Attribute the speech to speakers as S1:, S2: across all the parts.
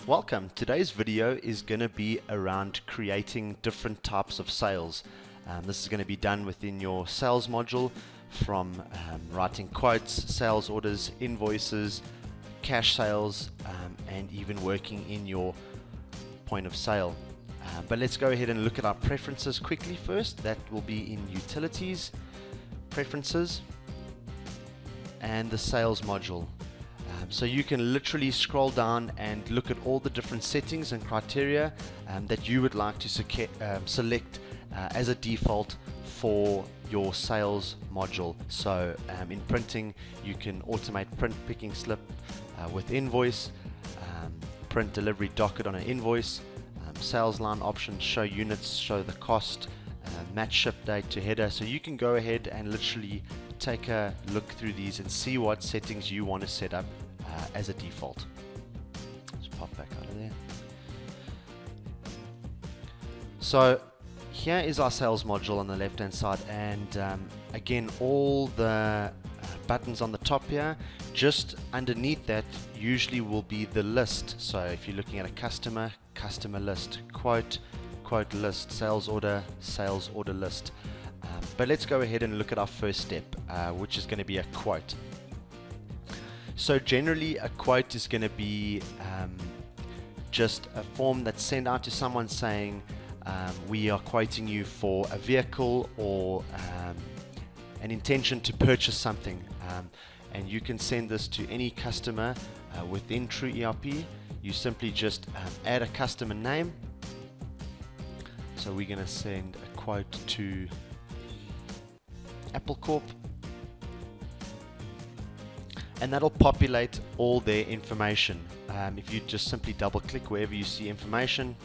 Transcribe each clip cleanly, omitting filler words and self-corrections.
S1: Welcome. Today's video is going to be around creating different types of sales. This is going to be done within your sales module from writing quotes, sales orders, invoices, cash sales, and even working in your point of sale. But let's go ahead and look at our preferences quickly first. That will be in utilities, preferences, and the sales module. So you can literally scroll down and look at all the different settings and criteria that you would like to select as a default for your sales module. So in printing, you can automate print picking slip with invoice, print delivery docket on an invoice, sales line options, show units, show the cost, match ship date to header. So you can go ahead and literally take a look through these and see what settings you want to set up as a default. Let's pop back out of there. So here is our sales module on the left hand side, and again, all the buttons on the top here, just underneath that usually will be the list. So if you're looking at a customer list, quote list, sales order list. But let's go ahead and look at our first step, which is going to be a quote. So generally a quote is going to be just a form that's sent out to someone saying we are quoting you for a vehicle or an intention to purchase something, and you can send this to any customer within TrueERP. You simply just add a customer name. So we're going to send a quote to Apple Corp, and that'll populate all their information. If you just simply double click wherever you see information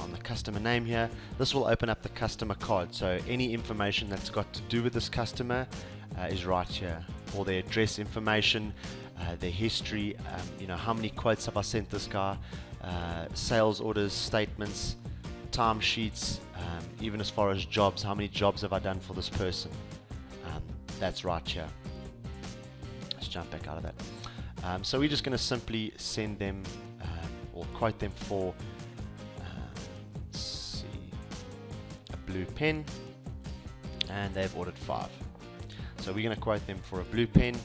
S1: on the customer name here, this will open up the customer card. So any information that's got to do with this customer is right here. All their address information, their history, how many quotes have I sent this guy, sales orders, statements, timesheets, even as far as jobs, how many jobs have I done for this person. That's right here. Let's jump back out of that. So we're just going to simply send them or quote them for let's see, a blue pen, and they've ordered 5. So we're going to quote them for a blue pen.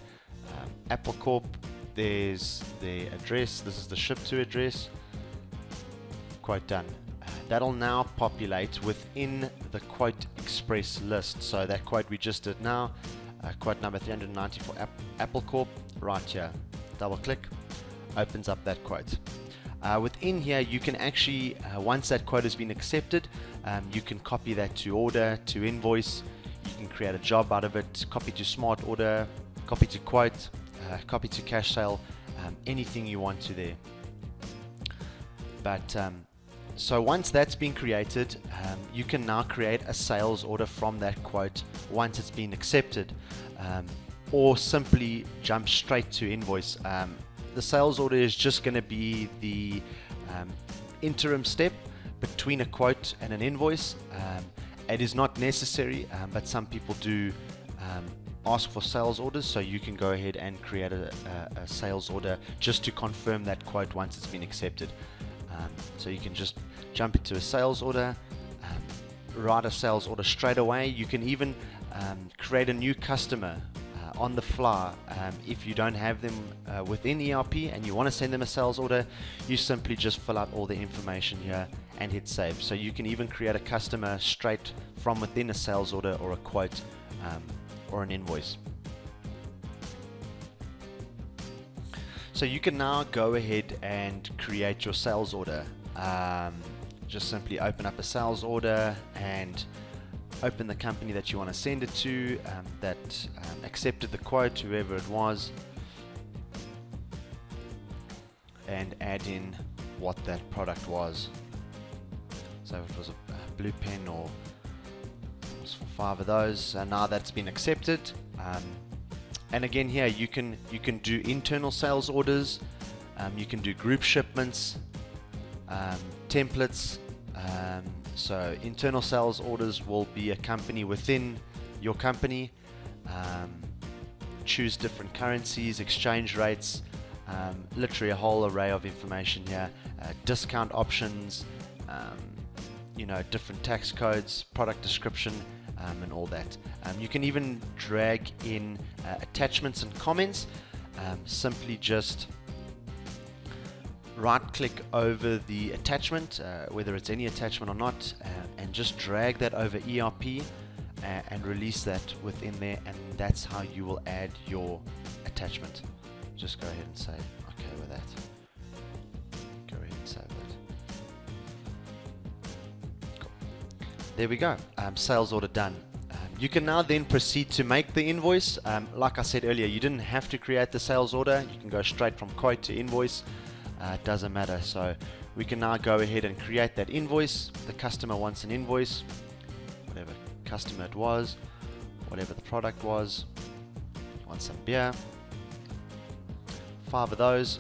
S1: Apple Corp, there's their address, this is the ship to address. Quote done. That'll now populate within the quote express list. So that quote we just did now, quote number 390 for Apple Corp, right here. Double click, opens up that quote. Within here, you can actually, once that quote has been accepted, you can copy that to order, to invoice. You can create a job out of it, copy to smart order, copy to quote, copy to cash sale, anything you want to there. But so once that's been created, you can now create a sales order from that quote once it's been accepted, or simply jump straight to invoice. The sales order is just going to be the interim step between a quote and an invoice. It is not necessary, but some people do ask for sales orders, so you can go ahead and create a sales order just to confirm that quote once it's been accepted. So you can just jump into a sales order, write a sales order straight away. You can even create a new customer on the fly. If you don't have them within ERP and you want to send them a sales order, you simply just fill out all the information here and hit save. So you can even create a customer straight from within a sales order or a quote or an invoice. So you can now go ahead and create your sales order. Just simply open up a sales order and open the company that you want to send it to, that accepted the quote, whoever it was, and add in what that product was. So if it was a blue pen, or it was for 5 of those, and now that's been accepted. And again here you can do internal sales orders, you can do group shipments, templates. So internal sales orders will be a company within your company. Choose different currencies, exchange rates, literally a whole array of information here. discount options, you know, different tax codes, product description, and all that. You can even drag in attachments and comments. Simply just right click over the attachment, whether it's any attachment or not, and just drag that over ERP and release that within there, and that's how you will add your attachment. Just go ahead and say okay with that. Go ahead and save that. Cool. There we go. Sales order done. You can now then proceed to make the invoice. Like I said earlier, you didn't have to create the sales order. You can go straight from quote to invoice. It doesn't matter. So we can now go ahead and create that invoice. The customer wants an invoice, whatever customer it was, whatever the product was. Wants some beer. 5 of those.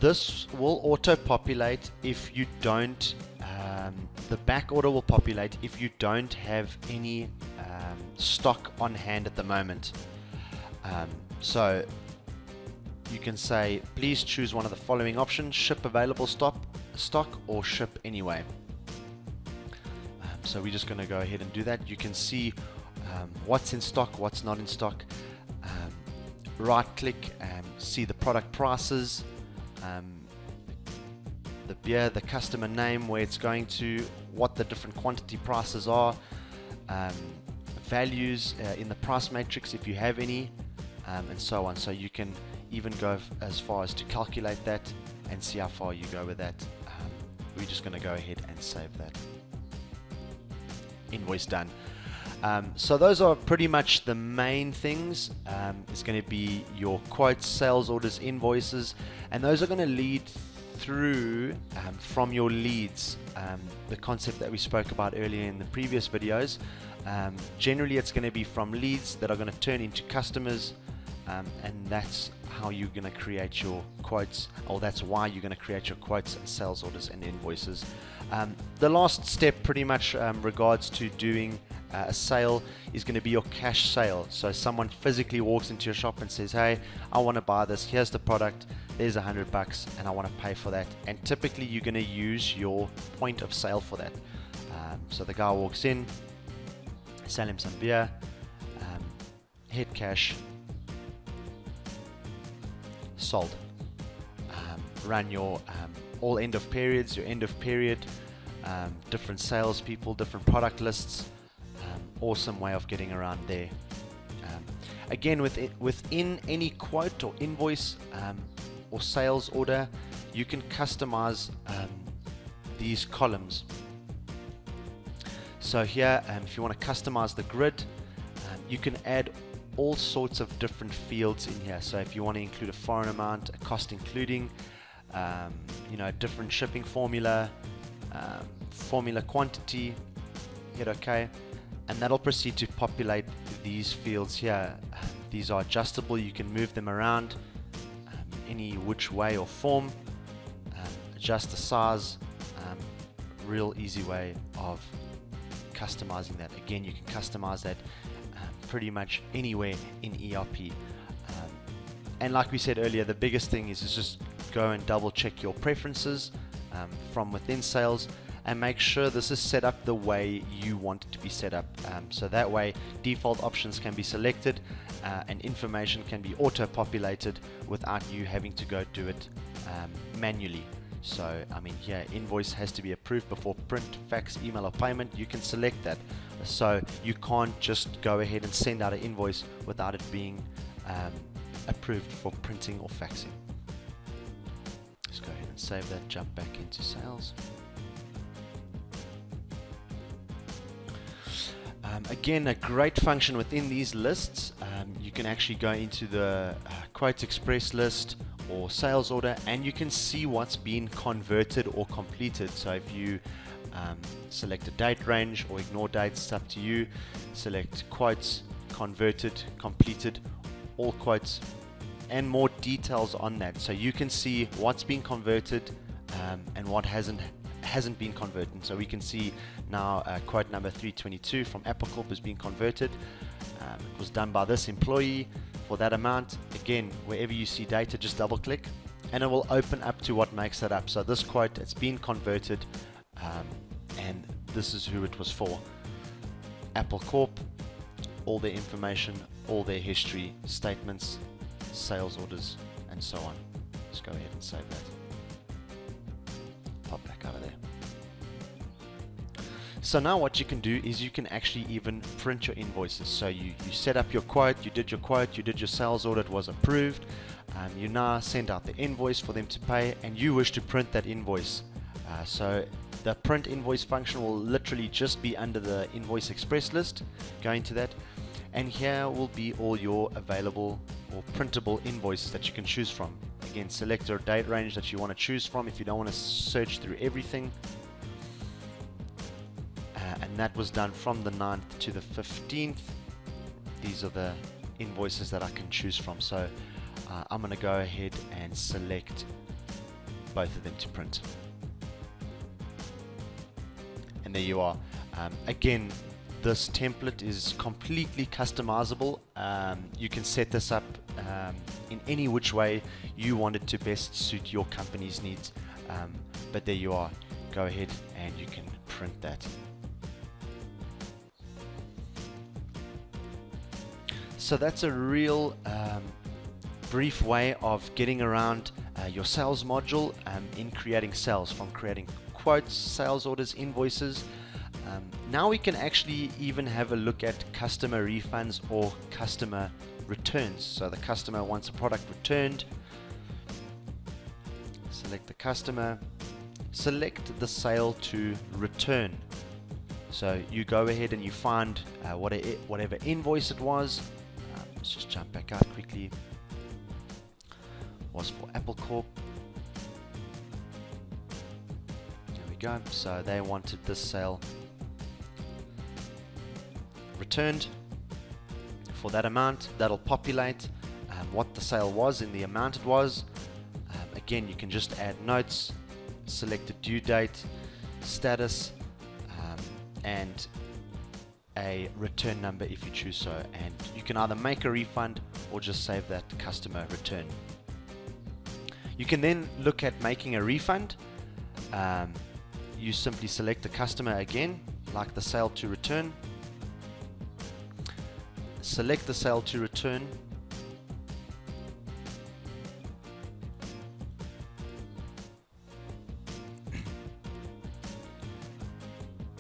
S1: This will auto populate if you don't. The back order will populate if you don't have any stock on hand at the moment. So you can say, please choose one of the following options: ship available stock or ship anyway. So we're just going to go ahead and do that. You can see what's in stock, what's not in stock. Right click and see the product prices, the beer, the customer name, where it's going to, what the different quantity prices are, values in the price matrix if you have any, and so on. So you can even go as far as to calculate that and see how far you go with that. We're just going to go ahead and save that. Invoice done. So those are pretty much the main things. It's going to be your quotes, sales orders, invoices, and those are going to lead through from your leads, the concept that we spoke about earlier in the previous videos. Generally it's going to be from leads that are going to turn into customers, and that's how you're going to create your quotes, or that's why you're going to create your quotes and sales orders and invoices. The last step pretty much regards to doing a sale is going to be your cash sale. So someone physically walks into your shop and says, hey, I want to buy this, here's the product, there's $100 and I want to pay for that. And typically you're going to use your point of sale for that. So the guy walks in, sell him some beer, hit cash, sold. Run your all end of periods, your end of period, different salespeople, different product lists. Awesome way of getting around there. Again, within any quote or invoice or sales order, you can customize these columns. So here, if you want to customize the grid, you can add all sorts of different fields in here. So if you want to include a foreign amount, a cost including, you know, a different shipping formula, formula quantity, hit OK, and that'll proceed to populate these fields here. These are adjustable, you can move them around any which way or form, adjust the size, real easy way of customizing that. Again, you can customize that pretty much anywhere in ERP. And like we said earlier, the biggest thing is just go and double check your preferences from within sales and make sure this is set up the way you want it to be set up. So that way default options can be selected and information can be auto-populated without you having to go do it manually. So I mean, here invoice has to be approved before print, fax, email or payment. You can select that, so you can't just go ahead and send out an invoice without it being approved for printing or faxing. Let's go ahead and save that, jump back into sales. Again, a great function within these lists, you can actually go into the Quote Express list or sales order and you can see what's been converted or completed. So if you select a date range or ignore dates, it's up to you. Select quotes, converted, completed, all quotes, and more details on that. So you can see what's been converted and what hasn't been converted. So we can see now quote number 322 from Apple Corp has been converted. It was done by this employee for that amount. Again, wherever you see data, just double click and it will open up to what makes that up. So this quote, it's been converted, and this is who it was for. Apple Corp, all their information, all their history, statements, sales orders, and so on. Let's go ahead and save that. Pop back out of there. So now what you can do is you can actually even print your invoices. So you set up your quote, you did your sales order, it was approved. You now send out the invoice for them to pay, and you wish to print that invoice. So the print invoice function will literally just be under the Invoice Express list. Go into that, and here will be all your available or printable invoices that you can choose from. Again, select a date range that you want to choose from if you don't want to search through everything. And that was done from the 9th to the 15th. These are the invoices that I can choose from. So I'm going to go ahead and select both of them to print. And there you are. Again, this template is completely customizable. You can set this up in any which way you want it to best suit your company's needs. But there you are. Go ahead and you can print that. So that's a real brief way of getting around your sales module in creating sales, from creating quotes, sales orders, invoices. Now we can actually even have a look at customer refunds or customer returns. So the customer wants a product returned. Select the customer, select the sale to return. So you go ahead and you find whatever invoice it was. Let's just jump back out quickly. Was for Apple Corp. There we go. So they wanted this sale returned for that amount. That'll populate what the sale was and the amount it was. Again, you can just add notes, select a due date, status, and a return number if you choose so, and you can either make a refund or just save that customer return. You can then look at making a refund. You simply select the customer again, like the sale to return, select the sale to return,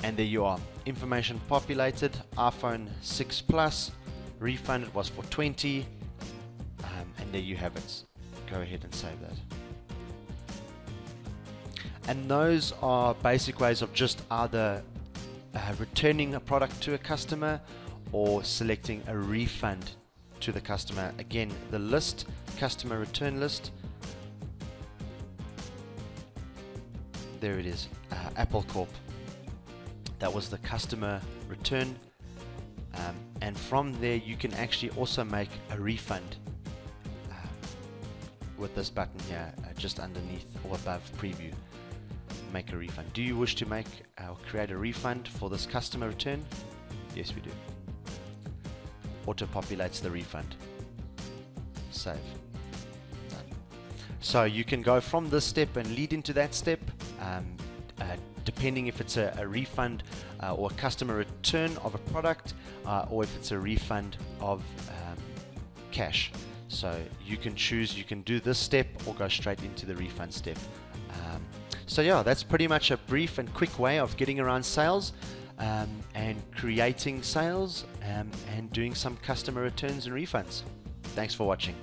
S1: and there you are. Information populated. iPhone 6 Plus, refund was for 20, and there you have it. Go ahead and save that. And those are basic ways of just either returning a product to a customer or selecting a refund to the customer. Again, the list, customer return list, there it is, Apple Corp. That was the customer return, and from there you can actually also make a refund with this button here, just underneath or above preview. Make a refund. Do you wish to make or create a refund for this customer return? Yes, we do. Auto populates the refund. Save. Done. So you can go from this step and lead into that step. Depending if it's a refund or a customer return of a product, or if it's a refund of cash. So you can choose, you can do this step or go straight into the refund step. So yeah, that's pretty much a brief and quick way of getting around sales and creating sales and doing some customer returns and refunds. Thanks for watching.